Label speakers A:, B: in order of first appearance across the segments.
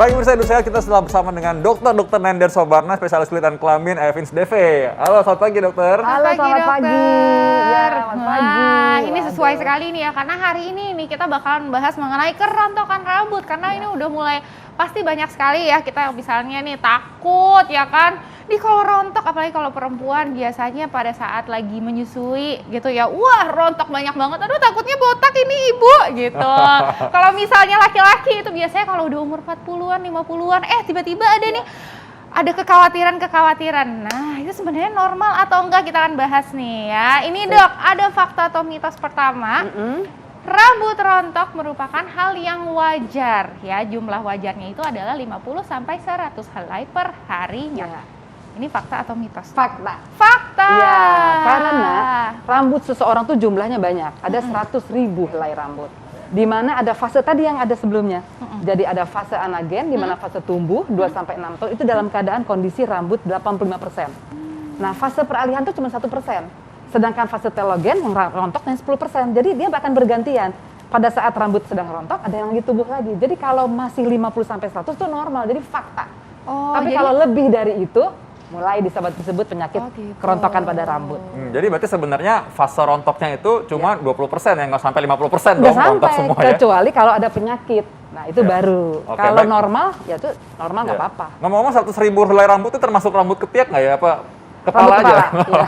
A: Baik pemirsa, Sehat kita setelah bersama dengan Dr. Nender Sobarna, spesialis kulit dan kelamin Evins DV. Halo, selamat pagi dokter.
B: Halo, selamat pagi. Ya, selamat pagi.
C: Ini sesuai sekali nih ya, karena hari ini nih kita bakalan bahas mengenai kerontokan rambut. Karena ini udah mulai, pasti banyak sekali ya kita misalnya nih takut ya kan. Di kalau rontok, apalagi kalau perempuan biasanya pada saat lagi menyusui gitu ya, wah rontok banyak banget, aduh takutnya botak ini ibu gitu. Kalau misalnya laki-laki itu biasanya kalau udah umur 40-an, 50-an, tiba-tiba ada nih, ada kekhawatiran. Nah itu sebenarnya normal atau enggak, kita akan bahas nih ya. Ini dok, ada fakta atau mitos pertama. Rambut rontok merupakan hal yang wajar ya, jumlah wajarnya itu adalah 50-100 helai per harinya. Ini fakta atau mitos?
B: Fakta.
C: Ya,
B: karena rambut seseorang tuh jumlahnya banyak. Ada 100.000 helai rambut. Di mana ada fase tadi yang ada sebelumnya. Jadi ada fase anagen, di mana fase tumbuh 2-6 tahun itu dalam keadaan kondisi rambut 85%. Nah, fase peralihan itu cuma 1%. Sedangkan fase telogen yang rontok yang 10%. Jadi dia bahkan bergantian. Pada saat rambut sedang rontok, ada yang lagi tumbuh lagi. Jadi kalau masih 50-100 itu normal, jadi fakta. Tapi kalau lebih dari itu, mulai disebut penyakit kerontokan pada rambut.
A: Jadi berarti sebenarnya fase rontoknya itu cuma 20% ya, nggak sampai 50%
B: Nggak
A: dong rontok semua ya?
B: kecuali kalau ada penyakit. Nah itu baru.
A: Oke,
B: kalau
A: baik.
B: normal, ya itu normal nggak apa-apa.
A: Ngomong-ngomong 100.000 helai rambut itu termasuk rambut ketiak nggak ya? Apa kepala
B: Rambut
A: aja?
B: kepala,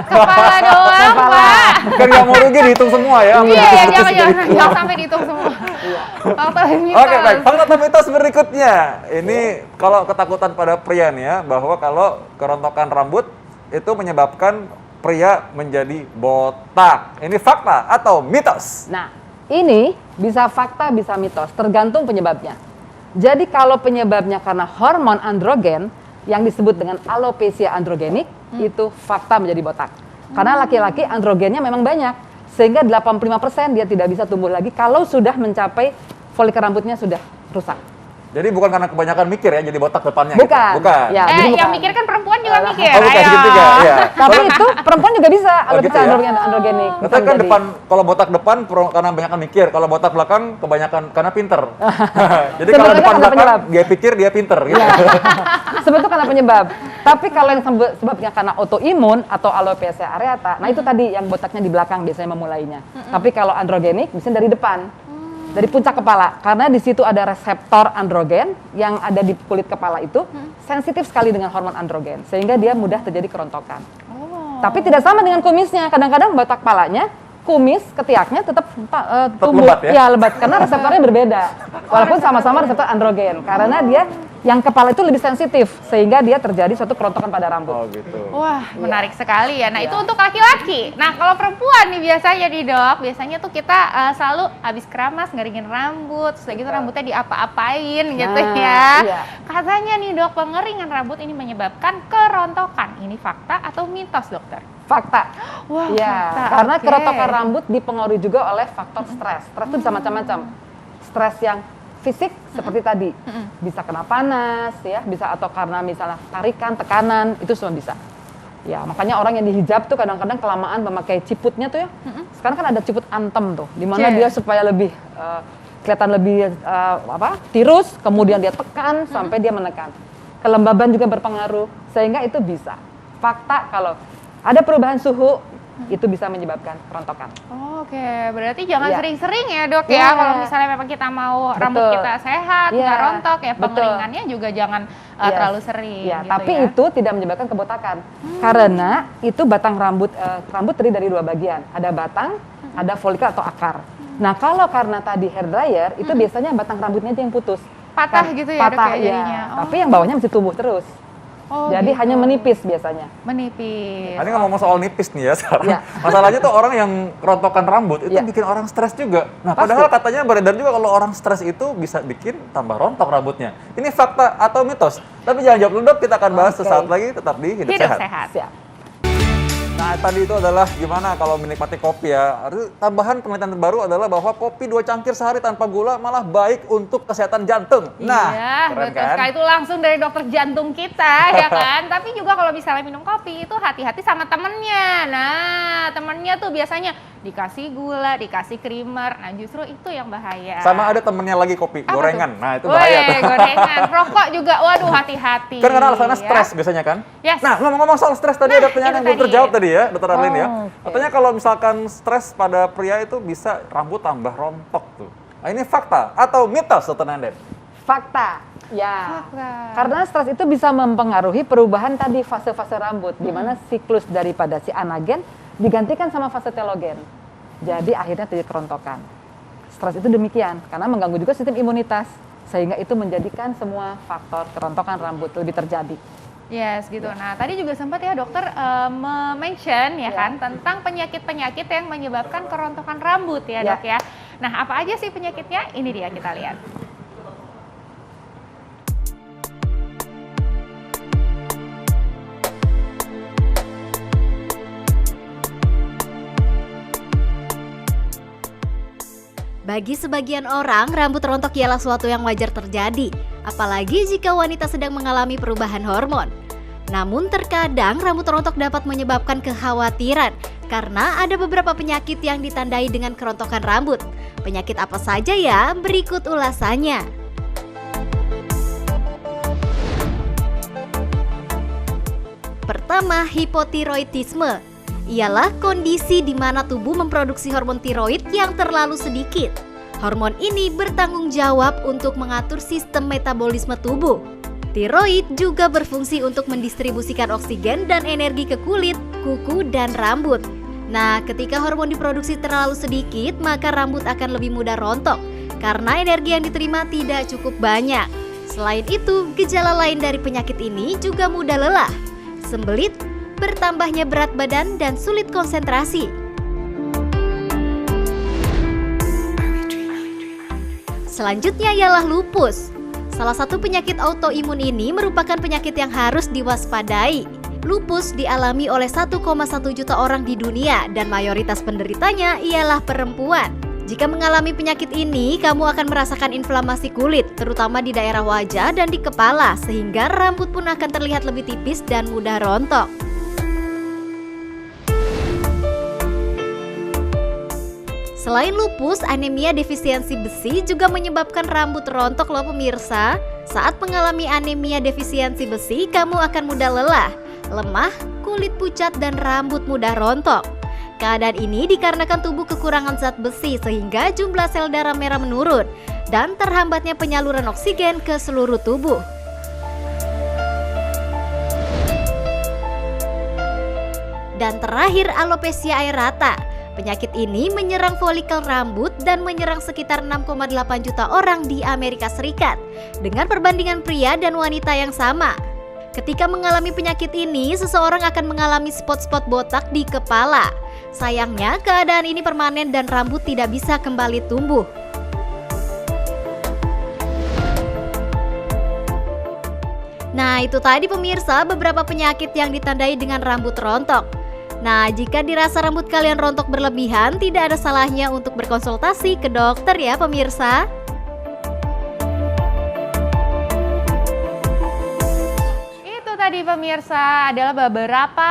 C: kepala doang Pak.
A: Kan nggak mau rugi dihitung semua ya?
C: Iya, jangan sampai dihitung semua. Fakta dan mitos.
A: Oke, baik. Fakta atau mitos berikutnya. Ini kalau ketakutan pada pria nih ya, bahwa kalau kerontokan rambut itu menyebabkan pria menjadi botak. Ini fakta atau mitos?
B: Nah, ini bisa fakta, bisa mitos, tergantung penyebabnya. Jadi kalau penyebabnya karena hormon androgen yang disebut dengan alopecia androgenik, itu fakta menjadi botak. Karena laki-laki androgennya memang banyak, sehingga 85% dia tidak bisa tumbuh lagi kalau sudah mencapai folikel rambutnya sudah rusak.
A: Jadi bukan karena kebanyakan mikir ya, jadi botak depannya
B: Bukan.
A: gitu? Bukan.
B: Ya, jadi
C: yang
B: bukan.
C: mikir kan perempuan juga mikir.
A: Oh, bukan
C: Ayo.
A: segitiga, iya.
B: Tapi itu perempuan juga bisa alopecia
A: gitu ya?
B: androgenik.
A: Tapi kan depan, kalau botak depan karena banyakan mikir, kalau botak belakang kebanyakan karena pinter. Jadi kalau
B: Sebetulnya
A: depan
B: karena
A: belakang
B: penyebab.
A: dia pikir dia pinter gitu.
B: Sebetulnya karena penyebab. Tapi kalau yang sebabnya karena autoimun atau alopecia areata, nah itu tadi yang botaknya di belakang biasanya memulainya. Tapi kalau androgenik bisa dari depan. Dari puncak kepala, karena di situ ada reseptor androgen yang ada di kulit kepala itu sensitif sekali dengan hormon androgen, sehingga dia mudah terjadi kerontokan. Tapi tidak sama dengan kumisnya, kadang-kadang botak kepalanya, kumis, ketiaknya tetap tumbuh,
A: lebat ya?
B: lebat, karena reseptornya berbeda, walaupun sama-sama reseptor androgen, karena dia yang kepala itu lebih sensitif, sehingga dia terjadi suatu kerontokan pada rambut.
A: Oh gitu.
C: Wah, menarik sekali ya. Nah, itu untuk laki-laki. Nah, kalau perempuan nih biasanya di dok, biasanya tuh kita selalu habis keramas ngeringin rambut, terus gitu rambutnya diapa-apain gitu ya.
B: Iya.
C: Katanya nih dok, pengeringan rambut ini menyebabkan kerontokan. Ini fakta atau mitos, dokter?
B: Fakta.
C: Wah,
B: Ya,
C: fakta.
B: karena
C: Oke.
B: kerontokan rambut dipengaruhi juga oleh faktor stres. Stres itu bisa macam-macam. Stres yang fisik seperti tadi, bisa kena panas, ya, bisa atau karena misalnya tarikan, tekanan, itu semua bisa. Ya, makanya orang yang dihijab tuh kadang-kadang kelamaan memakai ciputnya tuh ya. Sekarang kan ada ciput antem tuh, di mana dia supaya lebih kelihatan lebih tirus, kemudian dia tekan sampai dia menekan. Kelembaban juga berpengaruh, sehingga itu bisa. Fakta kalau ada perubahan suhu, itu bisa menyebabkan kerontokan.
C: Oke, berarti jangan
B: Iya.
C: sering-sering ya dok
B: Iya.
C: ya. Kalau misalnya memang kita mau rambut
B: Betul.
C: kita sehat,
B: Iya.
C: nggak rontok ya,
B: Betul.
C: pengeringannya juga jangan
B: Yes.
C: terlalu sering.
B: Ya,
C: gitu
B: tapi
C: ya.
B: itu tidak menyebabkan kebotakan. Karena itu batang rambut terdiri dari dua bagian. Ada batang, ada folikel atau akar. Nah, kalau karena tadi hair dryer, itu biasanya batang rambutnya itu yang putus.
C: Patah gitu ya, Dok,
B: patah,
C: ya jadinya. Oh.
B: Tapi yang bawahnya masih tumbuh terus.
C: Oh,
B: Jadi
C: gitu.
B: hanya menipis biasanya.
C: Menipis.
A: Nah, ini ngomong soal nipis nih ya sekarang.
B: Iya.
A: Masalahnya tuh orang yang kerontokan rambut itu
B: Iya.
A: bikin orang stres juga. Nah,
B: Pasti.
A: padahal katanya beredar juga kalau orang stres itu bisa bikin tambah rontok rambutnya. Ini fakta atau mitos? Tapi jangan jawab dulu dok, kita akan bahas
B: Oke.
A: sesaat lagi, tetap di Hidup
C: Hidup
A: Sehat.
C: sehat.
B: Siap.
A: Nah, Nah, tadi itu adalah gimana kalau menikmati kopi ya. Tambahan penelitian terbaru adalah bahwa kopi 2 cangkir sehari tanpa gula malah baik untuk kesehatan jantung. Nah,
C: iya,
A: keren
C: betul
A: kan?
C: sekali. Itu langsung dari dokter jantung kita, ya kan? Tapi juga kalau misalnya minum kopi itu hati-hati sama temennya. Nah, temennya tuh biasanya dikasih gula, dikasih creamer. Nah, justru itu yang bahaya.
A: Sama ada temennya lagi kopi,
C: Apa
A: gorengan.
C: tuh?
A: Nah, itu bahaya tuh.
C: Gorengan. Rokok juga, waduh hati-hati.
A: Kan karena alasannya
C: ya.
A: stres biasanya kan?
C: Yes.
A: Nah, ngomong-ngomong soal stres tadi ada pertanyaan yang
C: itu
A: belum
C: tadi.
A: terjawab tadi ya, Dokter Arlin ya.
B: oke.
A: Katanya kalau misalkan stres pada pria itu bisa rambut tambah rontok tuh. Nah, ini fakta atau mitos, Dokter Nanden?
B: Fakta. Ya.
C: Fakta.
B: Karena stres itu bisa mempengaruhi perubahan tadi fase-fase rambut, di mana siklus daripada si anagen digantikan sama fase telogen. Jadi akhirnya terjadi kerontokan. Stres itu demikian, karena mengganggu juga sistem imunitas, sehingga itu menjadikan semua faktor kerontokan rambut lebih terjadi.
C: Yes, gitu. Nah, tadi juga sempat ya dokter mention ya
B: Ya.
C: kan tentang penyakit-penyakit yang menyebabkan kerontokan rambut ya,
B: Ya.
C: Dok ya. Nah, apa aja sih penyakitnya? Ini dia kita lihat.
D: Bagi sebagian orang, rambut rontok ialah suatu yang wajar terjadi, apalagi jika wanita sedang mengalami perubahan hormon. Namun terkadang rambut rontok dapat menyebabkan kekhawatiran karena ada beberapa penyakit yang ditandai dengan kerontokan rambut. Penyakit apa saja ya? Berikut ulasannya. Pertama, hipotiroidisme. Ialah kondisi di mana tubuh memproduksi hormon tiroid yang terlalu sedikit. Hormon ini bertanggung jawab untuk mengatur sistem metabolisme tubuh. Tiroid juga berfungsi untuk mendistribusikan oksigen dan energi ke kulit, kuku, dan rambut. Nah, ketika hormon diproduksi terlalu sedikit, maka rambut akan lebih mudah rontok karena energi yang diterima tidak cukup banyak. Selain itu, gejala lain dari penyakit ini juga mudah lelah, sembelit, bertambahnya berat badan, dan sulit konsentrasi. Selanjutnya ialah lupus. Salah satu penyakit autoimun ini merupakan penyakit yang harus diwaspadai. Lupus dialami oleh 1,1 juta orang di dunia dan mayoritas penderitanya ialah perempuan. Jika mengalami penyakit ini, kamu akan merasakan inflamasi kulit, terutama di daerah wajah dan di kepala, sehingga rambut pun akan terlihat lebih tipis dan mudah rontok. Selain lupus, anemia defisiensi besi juga menyebabkan rambut rontok loh pemirsa. Saat mengalami anemia defisiensi besi, kamu akan mudah lelah, lemah, kulit pucat, dan rambut mudah rontok. Keadaan ini dikarenakan tubuh kekurangan zat besi sehingga jumlah sel darah merah menurun dan terhambatnya penyaluran oksigen ke seluruh tubuh. Dan terakhir, alopecia aerata. Penyakit ini menyerang folikel rambut dan menyerang sekitar 6,8 juta orang di Amerika Serikat dengan perbandingan pria dan wanita yang sama. Ketika mengalami penyakit ini, seseorang akan mengalami spot-spot botak di kepala. Sayangnya, keadaan ini permanen dan rambut tidak bisa kembali tumbuh. Nah, itu tadi pemirsa beberapa penyakit yang ditandai dengan rambut rontok. Nah, jika dirasa rambut kalian rontok berlebihan, tidak ada salahnya untuk berkonsultasi ke dokter ya pemirsa.
C: Itu tadi pemirsa adalah beberapa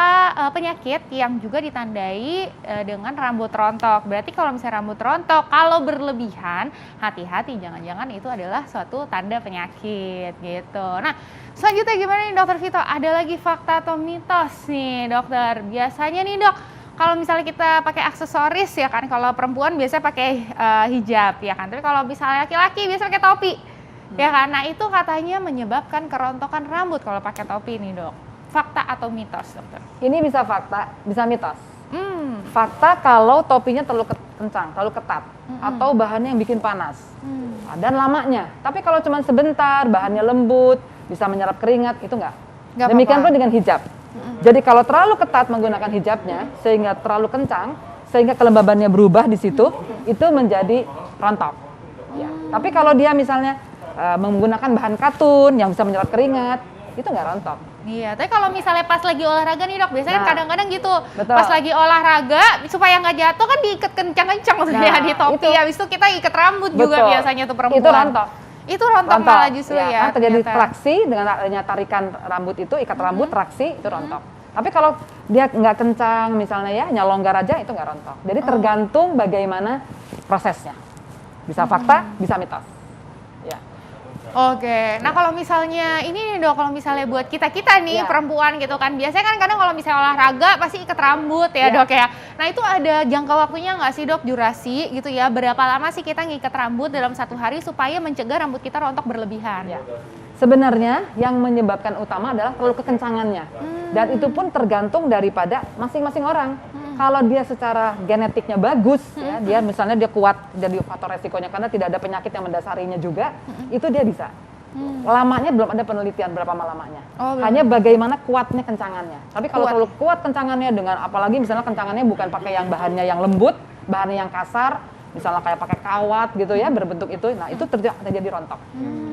C: penyakit yang juga ditandai dengan rambut rontok. Berarti kalau misalnya rambut rontok, kalau berlebihan, hati-hati, jangan-jangan itu adalah suatu tanda penyakit gitu. Nah, selanjutnya gimana nih Dokter Vito? Ada lagi fakta atau mitos nih Dokter? Biasanya nih Dok, kalau misalnya kita pakai aksesoris ya kan, kalau perempuan biasanya pakai hijab ya kan. Tapi kalau misalnya laki-laki biasanya pakai topi. Ya kan, nah itu katanya menyebabkan kerontokan rambut kalau pakai topi nih Dok. Fakta atau mitos Dokter?
B: Ini bisa fakta, bisa mitos. Fakta kalau topinya terlalu kencang, terlalu ketat, atau bahannya yang bikin panas, dan lamanya. Tapi kalau cuma sebentar, bahannya lembut, bisa menyerap keringat, itu enggak.
C: Nggak
B: Demikian
C: apa-apa.
B: pun dengan hijab. Jadi kalau terlalu ketat menggunakan hijabnya, sehingga terlalu kencang, sehingga kelembabannya berubah di situ, itu menjadi rontok. Ya. Tapi kalau dia misalnya menggunakan bahan katun yang bisa menyerap keringat, itu nggak rontok.
C: Iya, tapi kalau misalnya pas lagi olahraga nih dok, biasanya kan
B: Nah,
C: kadang-kadang gitu,
B: betul.
C: pas lagi olahraga supaya nggak jatuh kan diikat kencang-kencang tuh
B: Nah,
C: ya di topi,
B: itu.
C: habis itu kita ikat rambut juga
B: Betul.
C: biasanya tuh perempuan.
B: Itu rontok.
C: Itu rontok malah justru ya.
B: Karena terjadi
C: ternyata.
B: traksi dengan adanya tarikan rambut itu, ikat rambut, traksi itu rontok. Tapi kalau dia nggak kencang misalnya ya, nyalonggar aja itu nggak rontok. Jadi tergantung bagaimana prosesnya. Bisa fakta, bisa mitos. Ya.
C: Oke, nah kalau misalnya ini nih dok, kalau misalnya buat kita-kita nih
B: Iya.
C: perempuan gitu kan, biasanya kan kadang kalau misalnya olahraga pasti ikat rambut ya
B: Iya.
C: dok ya. Nah itu ada jangka waktunya nggak sih dok, durasi gitu ya, berapa lama sih kita ngikat rambut dalam satu hari supaya mencegah rambut kita rontok berlebihan?
B: Ya. Sebenarnya yang menyebabkan utama adalah terlalu kekencangannya. Dan itu pun tergantung daripada masing-masing orang. Kalau dia secara genetiknya bagus, ya, dia misalnya dia kuat, jadi faktor resikonya karena tidak ada penyakit yang mendasarinya juga, itu dia bisa. Lamanya belum ada penelitian berapa lamanya.
C: Oh, belum.
B: Hanya bagaimana kuatnya kencangannya. Tapi kalau
C: Kuat.
B: terlalu kuat kencangannya dengan apalagi misalnya kencangannya bukan pakai yang bahannya yang lembut, bahannya yang kasar, misalnya kayak pakai kawat gitu ya berbentuk itu, nah itu terjadi rontok.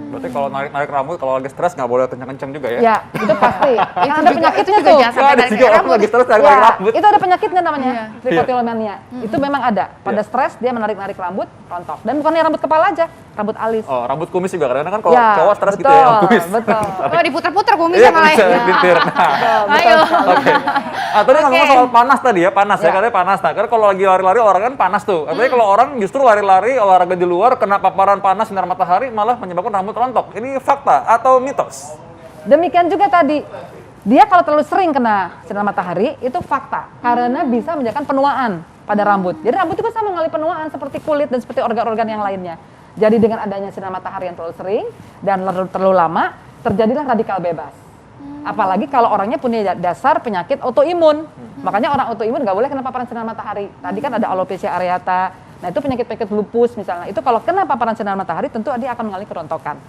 A: Berarti kalau narik rambut, kalau lagi stres nggak boleh kencang-kencang juga ya?
B: Ya, itu pasti. Kan ada penyakitnya
C: itu juga
B: tuh.
C: jangan
A: Nggak
C: sampai
A: ada
C: tarik
A: juga orang
C: rambut.
A: lagi stres narik
B: Ya,
A: rambut.
B: itu ada penyakitnya namanya,
C: Iya.
B: trichotillomania. Itu memang ada. Pada stres dia menarik-narik rambut, rontok. Dan bukannya rambut kepala aja, rambut alis.
A: Oh, rambut kumis juga kadang-kadang kan kalau
B: Ya,
A: cowok stres gitu
B: betul,
A: ya, kumis.
B: betul.
C: Oh diputer-puter
A: Iya,
C: kumisnya malah
A: bisa
C: ya.
A: dipitir. Nah,
C: Ayo.
A: oke. Ah, tadi ngomong
C: Oke.
A: soal panas tadi ya, panas ya,
B: Ya.
A: katanya panas. Nah, karena kalau lagi lari-lari orang kan panas tuh. Katanya kalau orang justru lari-lari, olahraga di luar, kena paparan panas sinar matahari malah menyebabkan rambut rontok. Ini fakta atau mitos?
B: Demikian juga tadi, dia kalau terlalu sering kena sinar matahari, itu fakta. Karena bisa menyebabkan penuaan pada rambut. Jadi rambut juga sama mengalami penuaan seperti kulit dan seperti organ-organ yang lainnya. Jadi dengan adanya sinar matahari yang terlalu sering dan terlalu lama, terjadilah radikal bebas. Apalagi kalau orangnya punya dasar penyakit autoimun. Makanya orang autoimun nggak boleh kena paparan sinar matahari. Tadi kan ada alopecia areata. Nah itu penyakit-penyakit lupus misalnya. Itu kalau kena paparan sinar matahari tentu dia akan mengalami kerontokan.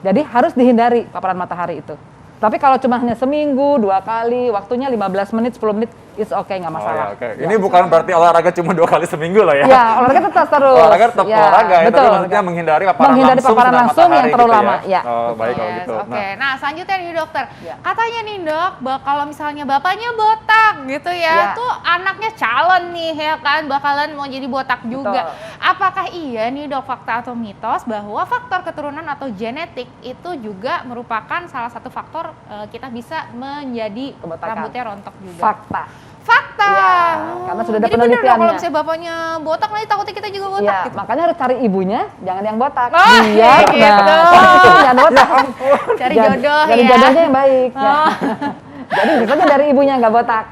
B: Jadi harus dihindari paparan matahari itu. Tapi kalau cuma hanya seminggu, 2 kali, waktunya 15 menit, 10 menit, it's okay, nggak masalah.
A: Oh, ya, oke. Ini bukan berarti olahraga cuma 2 kali seminggu lah ya.
B: Ya, olahraga tetap terus.
A: Olahraga tetap
B: Ya,
A: olahraga ya,
B: betul.
A: tapi maksudnya menghindari paparan
B: Menghindari
A: langsung
B: paparan
A: sinar
B: langsung yang
A: matahari
B: terlalu
A: gitu
B: lama, ya.
A: Oh, baik kalau
C: Yes,
A: gitu.
C: Oke, nah selanjutnya nih dokter,
B: Ya.
C: katanya nih dok, kalau misalnya bapaknya botak gitu ya,
B: Ya.
C: tuh anaknya calon nih ya kan, bakalan mau jadi botak juga.
B: Betul.
C: Apakah iya nih dok, fakta atau mitos bahwa faktor keturunan atau genetik itu juga merupakan salah satu faktor kita bisa menjadi
B: Kebotakan.
C: rambutnya rontok juga?
B: Fakta.
C: Fakta.
B: Ya, karena sudah ada
C: Jadi bener dong kalau
B: penelitiannya.
C: misalnya bapaknya botak, nanti takutnya kita juga botak
B: Ya,
C: gitu.
B: makanya harus cari ibunya, jangan yang botak.
C: Oh,
B: Biar,
C: gitu.
B: jangan botak.
C: Cari
B: Jangan-
C: jodoh
B: cari
C: ya.
B: jodohnya yang baik. Ya.
C: Oh.
B: Jadi biasanya dari ibunya nggak botak.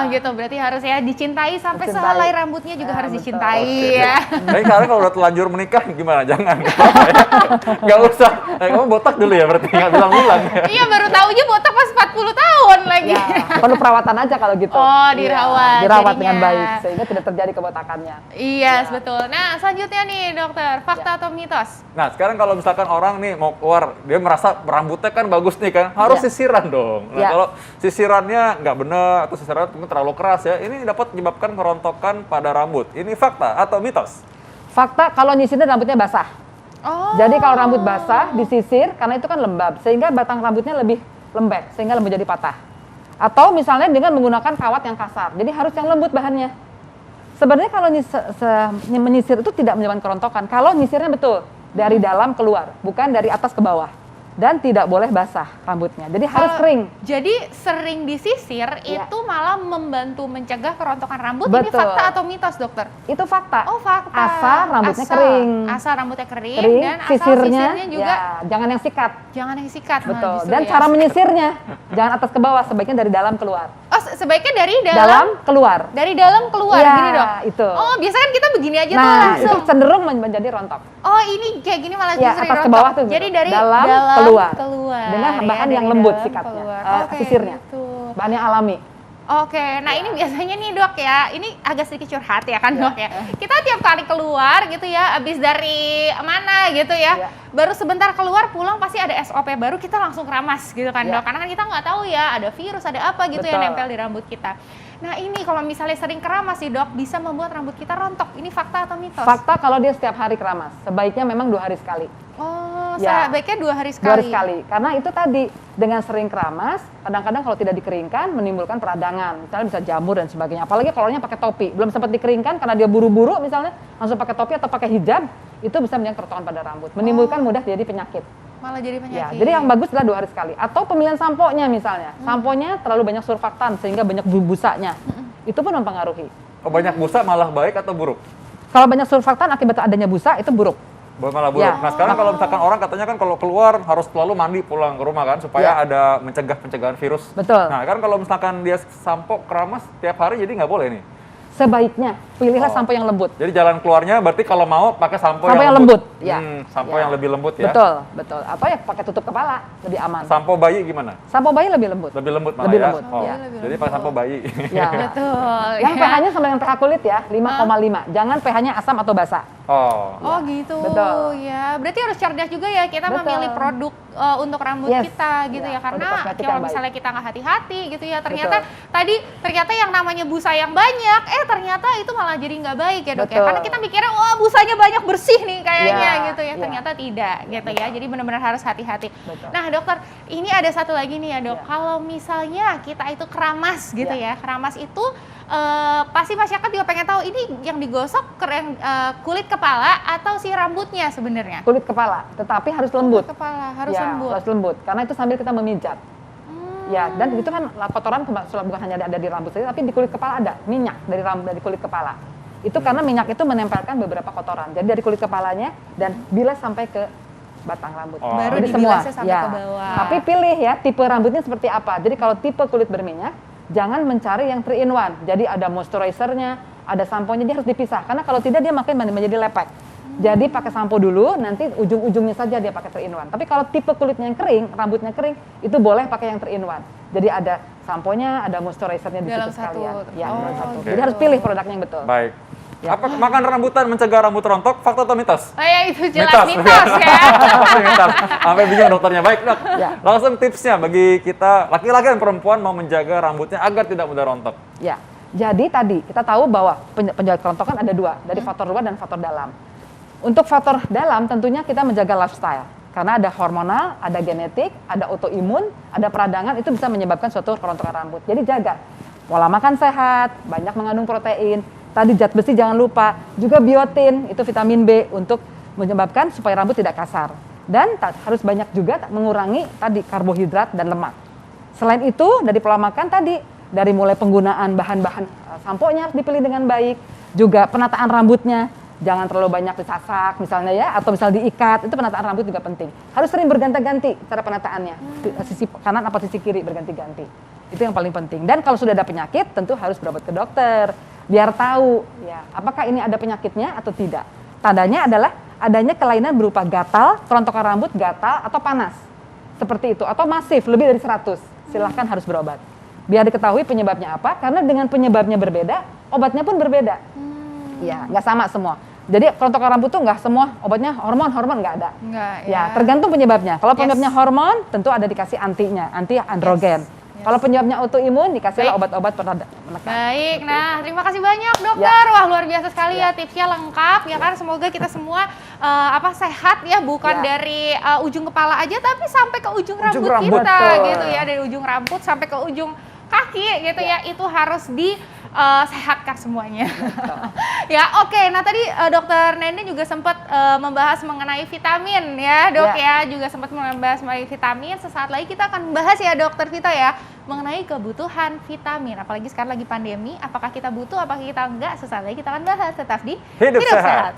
C: Gitu, berarti harus ya dicintai sampai
B: Dicintai.
C: sehelai rambutnya juga
B: Ya,
C: harus
B: betul.
C: dicintai
A: Oke.
C: ya.
A: Tapi kalian kalau udah telanjur menikah gimana? Jangan. Nggak usah. Kamu botak dulu ya berarti nggak bilang-bilang ya.
C: Iya, baru taunya botak pas 40 tahun lagi.
B: Ya, perlu perawatan aja kalau gitu.
C: Oh,
B: Iya,
C: dirawat
B: dirawat
C: jadinya.
B: dengan baik sehingga tidak terjadi kebotakannya.
C: Iya, betul. Nah, selanjutnya nih dokter, fakta
B: Ya.
C: atau mitos?
A: Nah sekarang kalau misalkan orang nih mau keluar, dia merasa rambutnya kan bagus nih kan, harus
B: Ya.
A: sisiran dong. Nah
B: Ya.
A: kalau sisirannya nggak benar atau sisirannya mungkin terlalu keras ya, ini dapat menyebabkan kerontokan pada rambut. Ini fakta atau mitos?
B: Fakta kalau nyisirnya rambutnya basah.
C: Oh.
B: Jadi kalau rambut basah disisir karena itu kan lembab sehingga batang rambutnya lebih lembek sehingga lembut jadi patah. Atau misalnya dengan menggunakan kawat yang kasar. Jadi harus yang lembut bahannya. Sebenarnya kalau menyisir itu tidak menyebabkan kerontokan. Kalau nyisirnya betul dari dalam keluar, bukan dari atas ke bawah. Dan tidak boleh basah rambutnya. Jadi harus
C: Kalau-
B: kering.
C: Jadi sering disisir
B: Ya.
C: itu malah membantu mencegah kerontokan rambut. Ini
B: Betul.
C: fakta atau mitos, dokter?
B: Itu fakta.
C: Oh, fakta.
B: Asal rambutnya
C: Asal.
B: kering.
C: Asal rambutnya kering,
B: Kering,
C: dan asal
B: sisirnya
C: sisirnya juga
B: ya, jangan yang sikat.
C: jangan yang sikat. malah
B: Betul.
C: justru
B: Dan
C: ya.
B: cara menyisirnya jangan atas ke bawah, sebaiknya dari dalam keluar.
C: Oh, sebaiknya dari
B: Dalam keluar.
C: dari dalam keluar
B: Iya,
C: gini dong.
B: itu.
C: Oh, biasa kan kita begini aja tuh
B: Nah,
C: langsung.
B: itu cenderung menjadi rontok.
C: Oh, ini kayak gini malah
B: Ya,
C: justru
B: atas ke
C: rontok.
B: bawah tuh.
C: Jadi
B: gitu.
C: dari
B: dalam keluar. Dengan
C: ya,
B: bahan
C: dari
B: yang lembut
C: dalam
B: sikatnya,
C: keluar. Oke,
B: sisirnya.
C: gitu.
B: Bahan yang alami.
C: Oke, nah ini biasanya nih dok ya, ini agak sedikit curhat ya kan
B: Ya.
C: dok ya. Kita tiap kali keluar gitu ya, abis dari mana gitu ya,
B: Ya.
C: baru sebentar keluar pulang pasti ada SOP baru, kita langsung keramas gitu kan
B: Ya.
C: dok. Karena kan kita nggak tahu ya, ada virus, ada apa gitu yang
B: Betul.
C: nempel di rambut kita. Nah ini kalau misalnya sering keramas sih dok, bisa membuat rambut kita rontok. Ini fakta atau mitos?
B: Fakta kalau dia setiap hari keramas, sebaiknya memang 2 hari sekali.
C: Oh,
B: Ya.
C: sebaiknya 2 hari sekali.
B: 2 hari sekali. Karena itu tadi dengan sering keramas, kadang-kadang kalau tidak dikeringkan menimbulkan peradangan, misalnya bisa jamur dan sebagainya. Apalagi kalau orangnya pakai topi, belum sempat dikeringkan karena dia buru-buru misalnya langsung pakai topi atau pakai hijab, itu bisa menyebabkan kerontokan pada rambut, menimbulkan mudah jadi penyakit.
C: Malah jadi
B: Ya,
C: penyakit.
B: jadi yang bagus adalah 2 hari sekali. Atau pemilihan sampo-nya misalnya, samponya terlalu banyak surfaktan sehingga banyak busanya, itu pun mempengaruhi.
A: Oh, banyak busa malah baik atau buruk?
B: Kalau banyak surfaktan akibat adanya busa itu buruk.
A: Malah buruk.
B: Ya.
A: Nah sekarang kalau misalkan orang katanya kan kalau keluar harus selalu mandi pulang ke rumah kan supaya
B: Ya.
A: ada pencegahan virus.
B: Betul.
A: Nah kan kalau misalkan dia sampo keramas tiap hari jadi nggak boleh nih.
B: Sebaiknya pilihlah
A: Oh.
B: sampo yang lembut.
A: Jadi jalan keluarnya berarti kalau mau pakai sampo
B: Sampo yang lembut, ya.
A: Sampo
B: Ya.
A: yang lebih lembut ya.
B: Betul, betul. Atau ya pakai tutup kepala, lebih aman.
A: Sampo bayi gimana?
B: Sampo bayi lebih lembut.
A: Lebih lembut malah
B: Lebih
A: ya.
B: lembut,
A: Oh,
B: ya.
A: jadi pakai sampo bayi.
B: Ya.
C: Betul.
B: Yang
C: ya.
B: pH-nya sama dengan pH kulit ya, 5,5. Jangan pH-nya asam atau basa.
A: Oh.
C: Oh gitu.
B: Betul.
C: Ya, berarti harus cerdas juga ya kita
B: Betul.
C: memilih produk untuk rambut
B: Yes.
C: kita gitu
B: Ya,
C: ya. Karena
B: produk kosmetik
C: kalau
B: yang baik.
C: misalnya kita nggak hati-hati gitu ya, ternyata ternyata yang namanya busa yang banyak, ternyata itu malah jadi nggak baik ya dok ya.
B: Betul.
C: Karena kita mikirnya wah busanya banyak bersih nih kayaknya
B: Ya,
C: gitu ya.
B: ya.
C: Ternyata tidak gitu ya. Jadi benar-benar harus hati-hati.
B: Betul.
C: Nah dokter, ini ada satu lagi nih ya dok.
B: Ya.
C: Kalau misalnya kita itu keramas gitu
B: Ya.
C: ya, keramas itu pasti masyarakat juga pengen tahu ini yang digosok kulit kepala atau si rambutnya sebenarnya.
B: Kulit kepala, tetapi harus lembut.
C: Kulit kepala harus
B: Ya,
C: lembut.
B: harus lembut. Karena itu sambil kita memijat. Ya, dan itu kan kotoran bukan hanya ada di rambut saja, tapi di kulit kepala ada minyak dari kulit kepala. Itu karena minyak itu menempelkan beberapa kotoran. Jadi dari kulit kepalanya dan bilas sampai ke batang rambut.
A: Oh.
C: Baru
B: Jadi
C: dibilasnya sampai ke bawah.
B: Tapi pilih ya tipe rambutnya seperti apa. Jadi kalau tipe kulit berminyak, jangan mencari yang 3 in 1. Jadi ada moisturizer-nya, ada samponya, dia harus dipisah. Karena kalau tidak dia makin menjadi lepek. Jadi pakai sampo dulu, nanti ujung-ujungnya saja dia pakai 3 in 1. Tapi kalau tipe kulitnya yang kering, rambutnya kering, itu boleh pakai yang 3 in 1. Jadi ada samponya, ada moisturizer-nya di
C: Dalam
B: situ sekalian.
C: satu.
B: Ya, dalam satu.
A: Oke.
B: Jadi harus pilih produknya yang betul.
A: Baik.
B: Ya.
A: Apa makan rambutan mencegah rambut rontok? Fakta atau mitos?
C: Ya itu jelas mitos ya.
A: Mitos. Sampai bingung dokternya. Baik dok.
B: Ya.
A: Langsung tipsnya bagi kita laki-laki dan perempuan mau menjaga rambutnya agar tidak mudah rontok.
B: Ya, jadi tadi kita tahu bahwa penjaga kerontokan ada 2, dari faktor luar dan faktor dalam. Untuk faktor dalam tentunya kita menjaga lifestyle. Karena ada hormonal, ada genetik, ada autoimun, ada peradangan, itu bisa menyebabkan suatu kerontokan rambut. Jadi jaga. Pola makan sehat, banyak mengandung protein. Tadi zat besi jangan lupa. Juga biotin, itu vitamin B untuk menyebabkan supaya rambut tidak kasar. Dan harus banyak juga mengurangi tadi karbohidrat dan lemak. Selain itu, dari pola makan tadi, dari mulai penggunaan bahan-bahan samponya harus dipilih dengan baik. Juga penataan rambutnya, jangan terlalu banyak disasak misalnya ya, atau misal diikat, itu penataan rambut juga penting. Harus sering berganti-ganti cara penataannya, sisi kanan apa sisi kiri berganti-ganti. Itu yang paling penting. Dan kalau sudah ada penyakit, tentu harus berobat ke dokter, biar tahu ya apakah ini ada penyakitnya atau tidak. Tandanya adalah adanya kelainan berupa gatal, kerontokan rambut, gatal, atau panas. Seperti itu, atau masif, lebih dari 100. Silahkan harus berobat. Biar diketahui penyebabnya apa, karena dengan penyebabnya berbeda, obatnya pun berbeda. Ya, nggak sama semua. Jadi kerontokan rambut tuh nggak semua obatnya hormon nggak ada.
C: Enggak
B: Ya, tergantung penyebabnya. Kalau
C: Yes.
B: penyebabnya hormon, tentu ada dikasih antinya, anti androgen. Kalau penyebabnya autoimun, dikasihlah
C: Baik.
B: obat-obat penekan.
C: Baik, nah terima kasih banyak dokter. Wah luar biasa sekali ya, tipsnya lengkap ya kan. Semoga kita semua sehat ya, bukan
B: Ya.
C: dari ujung kepala aja, tapi sampai ke ujung rambut
A: rambut.
C: kita
B: Betul.
C: gitu ya, dari ujung rambut sampai ke ujung kaki gitu ya. Itu harus sehatkan semuanya. Ya oke, nah tadi dokter Nende juga sempat membahas mengenai vitamin ya dok ya, juga sempat membahas mengenai vitamin. Sesaat lagi kita akan membahas ya dokter Vita ya, mengenai kebutuhan vitamin. Apalagi sekarang lagi pandemi, apakah kita butuh, apakah kita enggak, sesaat lagi kita akan bahas. Tetap di
A: Hidup Sehat.